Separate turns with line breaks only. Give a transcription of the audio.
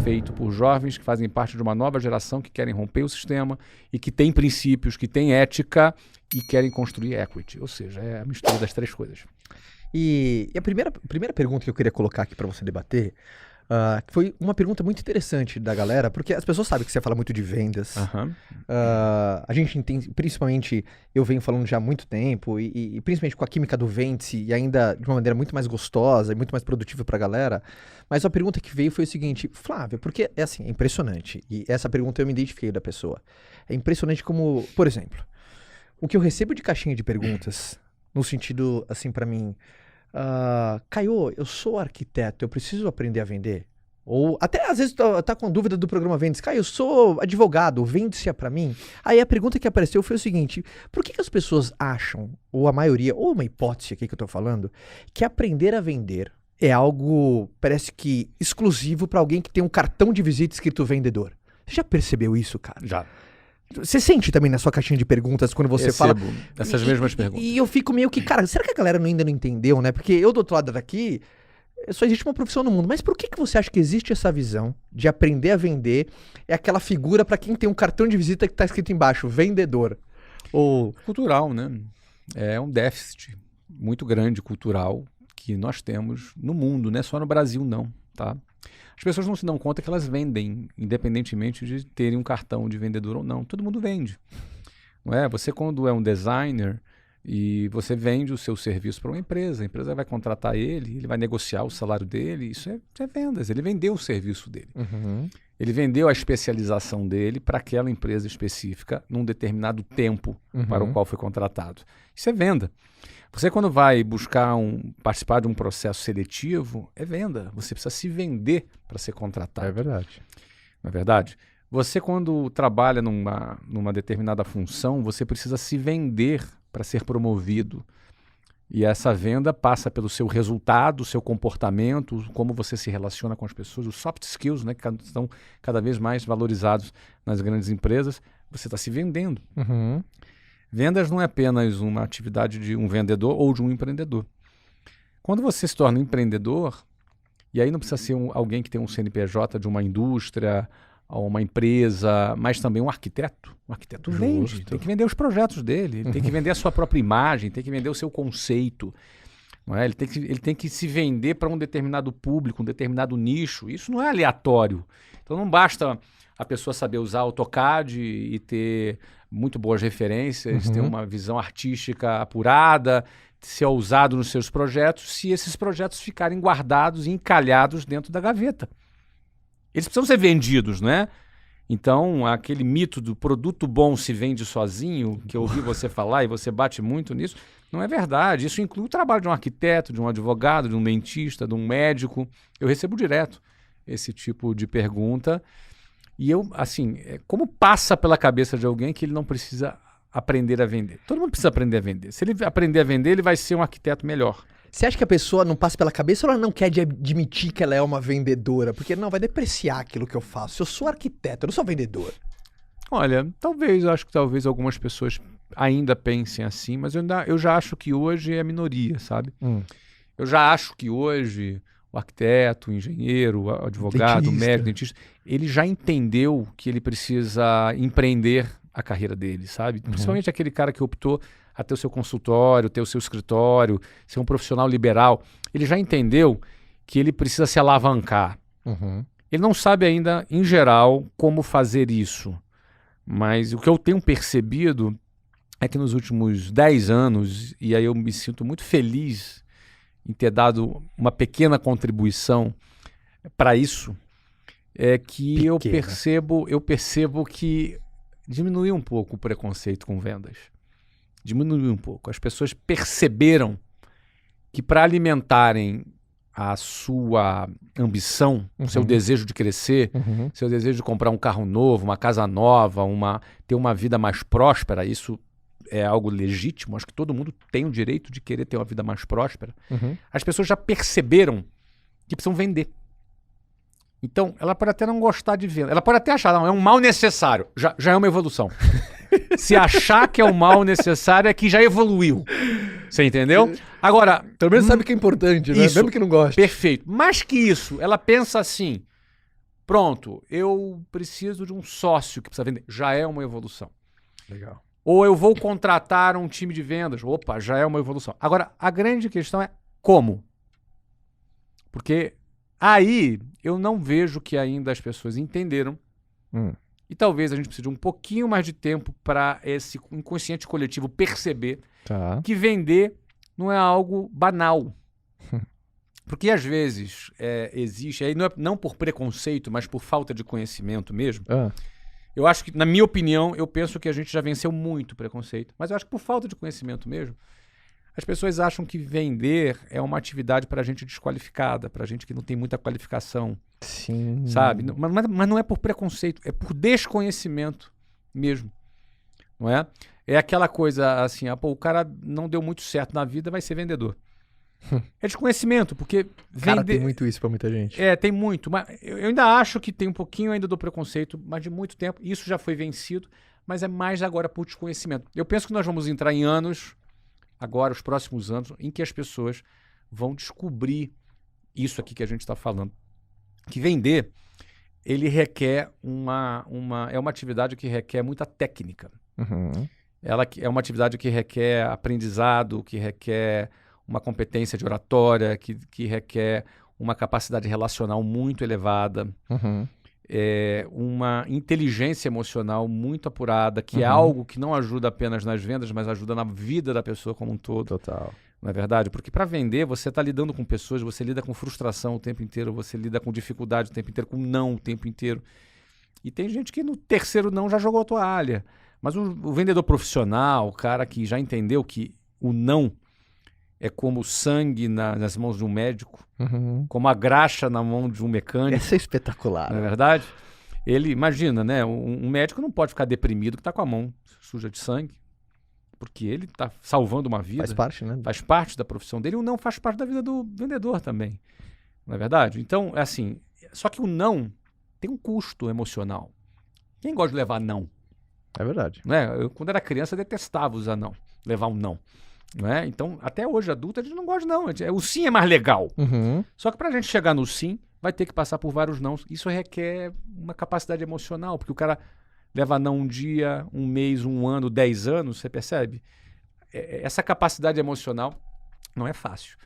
feito por jovens que fazem parte de uma nova geração que querem romper o sistema e que tem princípios, que tem ética e querem construir equity. Ou seja, é a mistura das três coisas.
E a primeira pergunta que eu queria colocar aqui para você debater foi uma pergunta muito interessante da galera, porque as pessoas sabem que você fala muito de vendas. A gente entende, principalmente, eu venho falando já há muito tempo, e principalmente com a química do Vence, e ainda de uma maneira muito mais gostosa e muito mais produtiva para a galera. Mas a pergunta que veio foi o seguinte: Flávio, porque é assim, é impressionante, e essa pergunta eu me identifiquei da pessoa. É impressionante como, por exemplo, o que eu recebo de caixinha de perguntas, no sentido, assim, para mim, Caio, eu sou arquiteto, eu preciso aprender a vender? Ou até às vezes tá com dúvida do programa Vendes. Caio, eu sou advogado, vende-se pra mim? Aí a pergunta que apareceu foi o seguinte: por que as pessoas acham, ou a maioria, ou uma hipótese aqui que eu tô falando, que aprender a vender é algo, parece que, exclusivo pra alguém que tem um cartão de visita escrito vendedor? Você já percebeu isso, cara?
Já.
Você sente também na sua caixinha de perguntas quando você fala...
essas mesmas perguntas.
E eu fico meio que, cara, será que a galera ainda não entendeu, né? Porque eu do outro lado daqui, só existe uma profissão no mundo. Mas por que você acha que existe essa visão de aprender a vender? É aquela figura pra quem tem um cartão de visita que tá escrito embaixo, vendedor. Ou...
Cultural, né? É um déficit muito grande cultural que nós temos no mundo, não é só no Brasil não, tá? As pessoas não se dão conta que elas vendem, independentemente de terem um cartão de vendedor ou não. Todo mundo vende. Não é? Você, quando é um designer e você vende o seu serviço para uma empresa, a empresa vai contratar ele vai negociar o salário dele, isso é vendas. Ele vendeu o serviço dele. Ele vendeu a especialização dele para aquela empresa específica num determinado tempo para o qual foi contratado. Isso é venda. Você, quando vai buscar participar de um processo seletivo, é venda. Você precisa se vender para ser contratado.
É verdade.
Não é verdade? Você, quando trabalha numa determinada função, você precisa se vender para ser promovido. E essa venda passa pelo seu resultado, o seu comportamento, como você se relaciona com as pessoas, os soft skills, né, que estão cada vez mais valorizados nas grandes empresas. Você está se vendendo. Vendas não é apenas uma atividade de um vendedor ou de um empreendedor. Quando você se torna empreendedor, e aí não precisa ser alguém que tem um CNPJ de uma indústria ou uma empresa, mas também um arquiteto. Um arquiteto vende, tem que vender os projetos dele, ele tem que vender a sua própria imagem, tem que vender o seu conceito. Não é? Ele tem que se vender para um determinado público, um determinado nicho. Isso não é aleatório. Então não basta a pessoa saber usar AutoCAD e ter muito boas referências, ter uma visão artística apurada, ser ousado nos seus projetos, se esses projetos ficarem guardados e encalhados dentro da gaveta. Eles precisam ser vendidos, né? Então, aquele mito do produto bom se vende sozinho, que eu ouvi você falar e você bate muito nisso, não é verdade. Isso inclui o trabalho de um arquiteto, de um advogado, de um dentista, de um médico. Eu recebo direto esse tipo de pergunta. E eu, assim, como passa pela cabeça de alguém que ele não precisa aprender a vender? Todo mundo precisa aprender a vender. Se ele aprender a vender, ele vai ser um arquiteto melhor.
Você acha que a pessoa não passa pela cabeça ou ela não quer admitir que ela é uma vendedora? Porque não, vai depreciar aquilo que eu faço. Eu sou arquiteto, eu não sou vendedor.
Olha, acho que talvez algumas pessoas ainda pensem assim, mas eu já acho que hoje é minoria, sabe? Eu já acho que hoje o arquiteto, o engenheiro, o advogado, o médico, o dentista, ele já entendeu que ele precisa empreender a carreira dele, sabe? Principalmente aquele cara que optou a ter o seu consultório, ter o seu escritório, ser um profissional liberal. Ele já entendeu que ele precisa se alavancar. Ele não sabe ainda, em geral, como fazer isso. Mas o que eu tenho percebido é que nos últimos 10 anos, e aí eu me sinto muito feliz em ter dado uma pequena contribuição para isso, é que eu percebo que diminuiu um pouco o preconceito com vendas. Diminuiu um pouco. As pessoas perceberam que para alimentarem a sua ambição, o seu desejo de crescer, seu desejo de comprar um carro novo, uma casa nova, ter uma vida mais próspera, isso é algo legítimo, acho que todo mundo tem o direito de querer ter uma vida mais próspera. As pessoas já perceberam que precisam vender. Então, ela pode até não gostar de venda, ela pode até achar, não, é um mal necessário, já é uma evolução. Se achar que é um mal necessário é que já evoluiu. Você entendeu? Agora,
pelo menos sabe que é importante, né?
Isso,
mesmo que não goste.
Perfeito. Mais que isso, ela pensa assim, Pronto, eu preciso de um sócio que precisa vender. Já é uma evolução.
Legal.
Ou eu vou contratar um time de vendas. Opa, já é uma evolução. Agora, a grande questão é como? Porque aí eu não vejo que ainda as pessoas entenderam. E talvez a gente precise de um pouquinho mais de tempo para esse inconsciente coletivo perceber que vender não é algo banal. Porque às vezes existe, aí não por preconceito, mas por falta de conhecimento mesmo. Eu acho que, na minha opinião, eu penso que a gente já venceu muito preconceito. Mas eu acho que por falta de conhecimento mesmo, as pessoas acham que vender é uma atividade para gente desqualificada, para gente que não tem muita qualificação.
Sim.
Sabe? Mas não é por preconceito, é por desconhecimento mesmo. Não é? É aquela coisa assim, o cara não deu muito certo na vida, vai ser vendedor. É desconhecimento, porque
Cara, tem muito isso pra muita gente.
Tem muito. Mas eu ainda acho que tem um pouquinho ainda do preconceito, mas de muito tempo. Isso já foi vencido, mas é mais agora por desconhecimento. Eu penso que nós vamos entrar em anos, agora, os próximos anos, em que as pessoas vão descobrir isso aqui que a gente está falando. Que vender, ele requer é uma atividade que requer muita técnica. Ela é uma atividade que requer aprendizado, que requer uma competência de oratória, que requer uma capacidade relacional muito elevada, uma inteligência emocional muito apurada, que é algo que não ajuda apenas nas vendas, mas ajuda na vida da pessoa como um todo.
Total.
Não é verdade? Porque para vender, você está lidando com pessoas, você lida com frustração o tempo inteiro, você lida com dificuldade o tempo inteiro, com não o tempo inteiro. E tem gente que no terceiro não já jogou a toalha. Mas o vendedor profissional, o cara que já entendeu que o não é como sangue nas mãos de um médico, como a graxa na mão de um mecânico.
Essa é espetacular.
Não é verdade? Ele, imagina, né? Um médico não pode ficar deprimido que está com a mão suja de sangue, porque ele está salvando uma vida.
Faz parte, né?
Faz parte da profissão dele. E o não faz parte da vida do vendedor também. Não é verdade? Então, é assim, só que o não tem um custo emocional. Quem gosta de levar não?
É verdade.
Né? Eu, quando era criança, detestava usar não, levar um não. Né? Então, até hoje, adulto, a gente não gosta de não. O sim é mais legal. Só que para a gente chegar no sim, vai ter que passar por vários nãos. Isso requer uma capacidade emocional, porque o cara leva não um dia, um mês, um ano, 10 anos, você percebe? Essa capacidade emocional não é fácil.